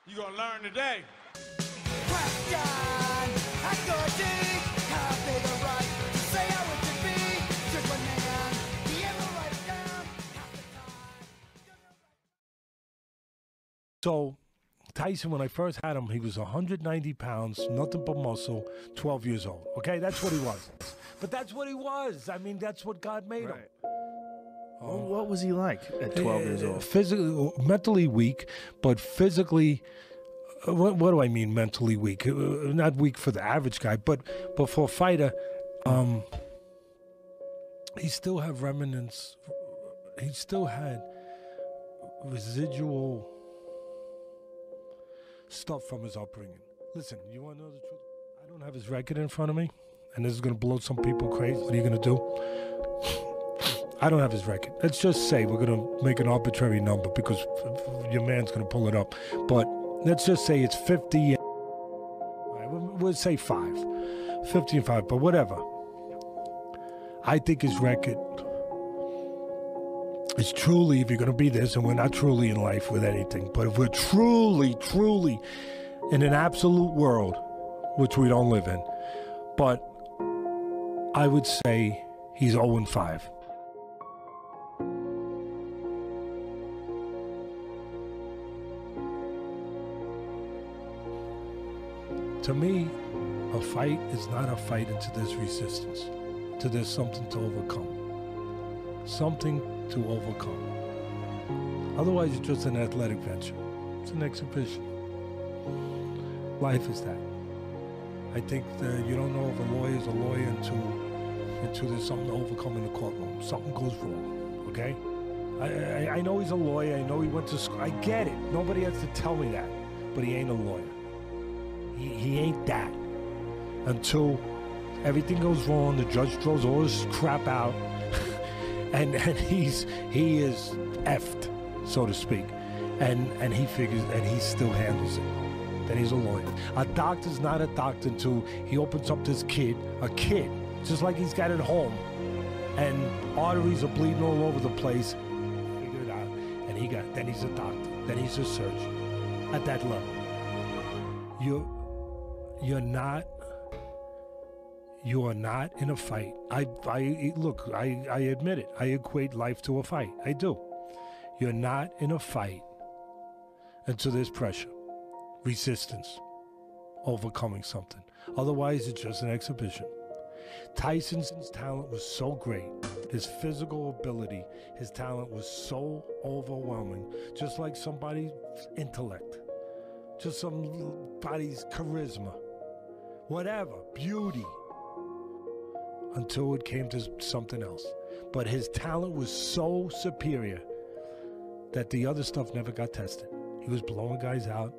You gonna learn today. So, Tyson, when I first had him, he was 190 pounds, nothing but muscle, 12 years old. Okay, that's what he was. But that's what he was. I mean, that's what God made him. Well, what was he like at 12 years old? Physically, mentally weak, but physically, what do I mean mentally weak? Not weak for the average guy, but for a fighter, he still had remnants. He still had residual stuff from his upbringing. Listen, you want to know the truth? I don't have his record in front of me, and this is going to blow some people crazy. What are you going to do? I don't have his record. Let's just say we're going to make an arbitrary number because your man's going to pull it up. But let's just say it's 50. We'll say 5. 50 and 5, but whatever. I think his record is truly, if you're going to be this, and we're not truly in life with anything, but if we're truly in an absolute world, which we don't live in, but I would say he's 0-5. To me, a fight is not a fight until there's resistance, till there's something to overcome. Something to overcome. Otherwise, it's just an athletic venture. It's an exhibition. Life is that. I think that you don't know if a lawyer is a lawyer until there's something to overcome in the courtroom. Something goes wrong, okay? I know he's a lawyer. I know he went to school. I get it. Nobody has to tell me that. But he ain't a lawyer. He ain't that. Until everything goes wrong, the judge throws all this crap out, and he is effed, so to speak. And he figures, and he still handles it. Then he's a lawyer. A doctor's not a doctor until he opens up this kid, just like he's got at home, and arteries are bleeding all over the place. Figure it out, and then he's a doctor, then he's a surgeon. At that level, you are not in a fight. I admit it. I equate life to a fight. I do. You're not in a fight until there's pressure, resistance, overcoming something. Otherwise, it's just an exhibition. Tyson's talent was so great. His physical ability, his talent was so overwhelming, just like somebody's intellect, just somebody's charisma, whatever, beauty, until it came to something else. But his talent was so superior that the other stuff never got tested. He was blowing guys out,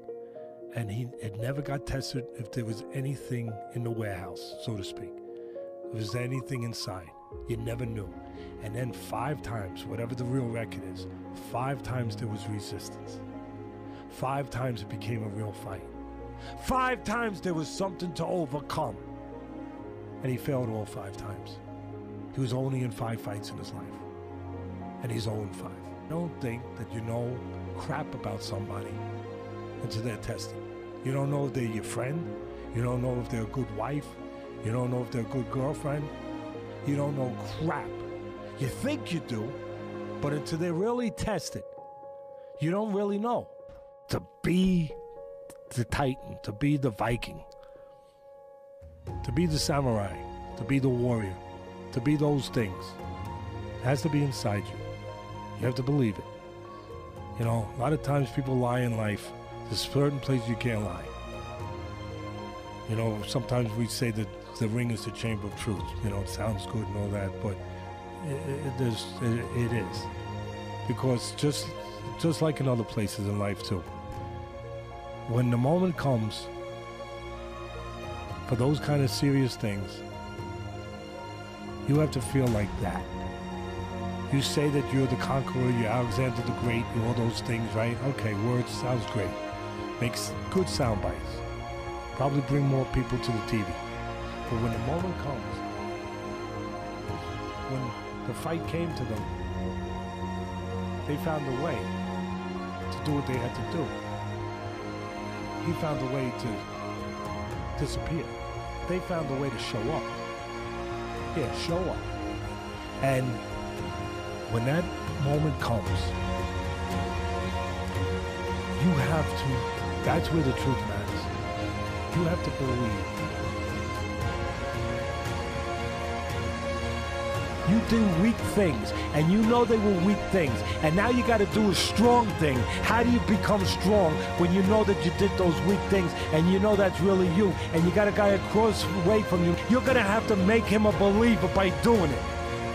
and it never got tested if there was anything in the warehouse, so to speak. If there was anything inside, you never knew. And then 5 times, whatever the real record is, 5 times there was resistance. 5 times it became a real fight. 5 times there was something to overcome. And he failed all 5 times. He was only in 5 fights in his life. And he's 0-5. Don't think that you know crap about somebody until they're tested. You don't know if they're your friend. You don't know if they're a good wife. You don't know if they're a good girlfriend. You don't know crap. You think you do, but until they're really tested, you don't really know. To be the Titan, to be the Viking, to be the samurai, to be the warrior, to be those things, it has to be inside you. You have to believe it. You know, a lot of times people lie in life. There's certain places you can't lie. You know, sometimes we say that the ring is the chamber of truth. You know, it sounds good and all that, but it is. Because just like in other places in life too, when the moment comes for those kind of serious things, you have to feel like that. You say that you're the conqueror, you're Alexander the Great, and all those things, right? Okay, words sounds great. Makes good sound bites. Probably bring more people to the TV. But when the moment comes, when the fight came to them, they found a way to do what they had to do. he found a way to disappear. They found a way to show up. Yeah, show up. And when that moment comes, you have to, that's where the truth matters. You have to believe. You do weak things, and you know they were weak things, and now you got to do a strong thing. How do you become strong when you know that you did those weak things, and you know that's really you, and you got a guy across away from you? You're going to have to make him a believer by doing it,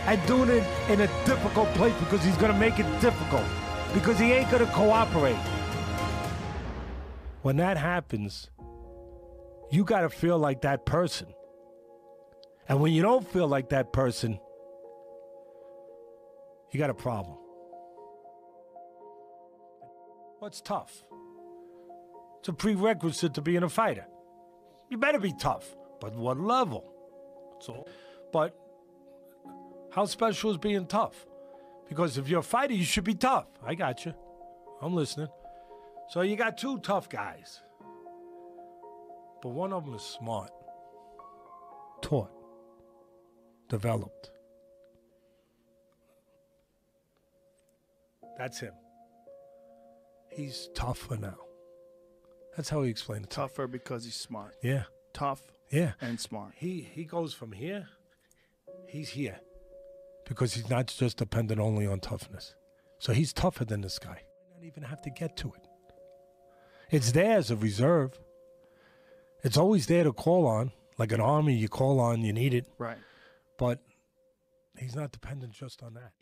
and doing it in a difficult place, because he's going to make it difficult, because he ain't going to cooperate. When that happens, you got to feel like that person. And when you don't feel like that person, you got a problem. What's tough? It's a prerequisite to being a fighter. You better be tough, but what level? So, but how special is being tough? Because if you're a fighter, you should be tough. I got you. I'm listening. So you got two tough guys, but one of them is smart, taught, developed. That's him. He's tougher now. That's how he explained it. Tougher because he's smart. Yeah. Tough. Yeah. And smart. He goes from here, he's here. Because he's not just dependent only on toughness. So he's tougher than this guy. You don't even have to get to it. It's there as a reserve. It's always there to call on. Like an army, you call on, you need it. Right. But he's not dependent just on that.